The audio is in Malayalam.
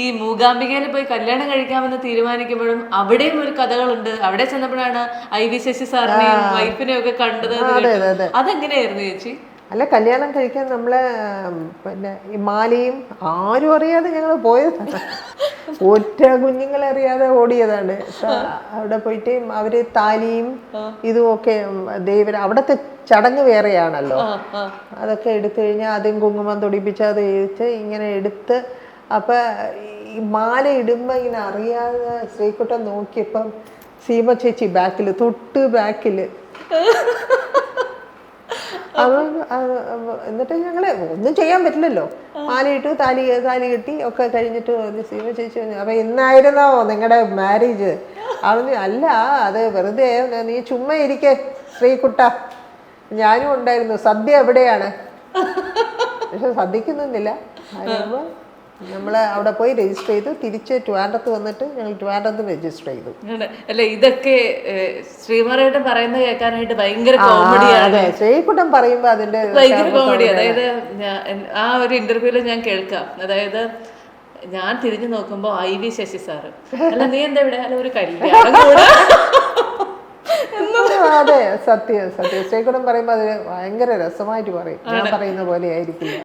ഈ മൂകാംബികയിൽ പോയി കല്യാണം കഴിക്കാമെന്ന് തീരുമാനിക്കുമ്പോഴും അവിടെയും ഒരു കഥകളുണ്ട്. അവിടെ ചെന്നപ്പോഴാണ് IV ശശി സാറിനെയും വൈഫിനെയും ഒക്കെ കണ്ടത്. അതെങ്ങനെയായിരുന്നു ചേച്ചി? അല്ല, കല്യാണം കഴിക്കാൻ നമ്മളെ പിന്നെ ഈ മാലയും ആരും അറിയാതെ ഞങ്ങൾ പോയതാണ്. ഒറ്റ കുഞ്ഞുങ്ങളെ അറിയാതെ ഓടിയതാണ്. അവിടെ പോയിട്ട് അവര് താലിയും ഇതും ഒക്കെ അവിടത്തെ ചടങ്ങ് വേറെയാണല്ലോ. അതൊക്കെ എടുത്തു കഴിഞ്ഞാൽ ആദ്യം കുങ്കുമം തൊടിപ്പിച്ച് അത് കഴിച്ച് ഇങ്ങനെ എടുത്ത്, അപ്പൊ ഈ മാല ഇടുമ്പോ ഇങ്ങനെ അറിയാതെ ശ്രീകുട്ടൻ നോക്കിയപ്പം സീമ ചേച്ചി ബാക്കില്, തൊട്ട് ബാക്കില്. എന്നിട്ട് ഞങ്ങള് ഒന്നും ചെയ്യാൻ പറ്റില്ലല്ലോ. മാലയിട്ടു, താലി കെട്ടി ഒക്കെ കഴിഞ്ഞിട്ട് സീമ ചേച്ചി പറഞ്ഞു, അപ്പൊ ഇന്നായിരുന്നോ നിങ്ങളുടെ മാരേജ്? അവന് അല്ല, അത് വെറുതെ നീ ചുമ്മാ ഇരിക്കേ ശ്രീകുട്ട, ഞാനും ഉണ്ടായിരുന്നു, സദ്യ എവിടെയാണ്? പക്ഷെ സദ്യക്കൊന്നുമില്ല. പറയുമ്പോ നമ്മള് അവിടെ പോയി രജിസ്റ്റർ ചെയ്തു. തിരിച്ച് ട്രിവാൻഡ്രത്ത് വന്നിട്ട് ഞങ്ങൾ ട്രിവാൻഡ്രത്ത് രജിസ്റ്റർ ചെയ്തു. അല്ല, ഇതൊക്കെ ശ്രീമറിയേട്ടൻ പറയുന്നത് കേൾക്കാനായിട്ട് ഭയങ്കര കോമഡിയാണ്. അതെ, ശ്രീകുട്ടൻ പറയുമ്പോ അതിന്റെ ഭയങ്കര കോമഡി. അതായത് ആ ഒരു ഇന്റർവ്യൂല് ഞാൻ കേൾക്കാം, അതായത് ഞാൻ തിരിഞ്ഞു നോക്കുമ്പോ IV ശശി സാറ്, അല്ല നീ എന്താ ഇവിടെ, അല്ല ഒരു കല്യാണം. അതെ, സത്യം. ശ്രീകുട്ടൻ പറയുമ്പോ അത് ഭയങ്കര രസമായിട്ട് പറയും. ഞാൻ പറയുന്ന പോലെ ആയിരിക്കില്ല.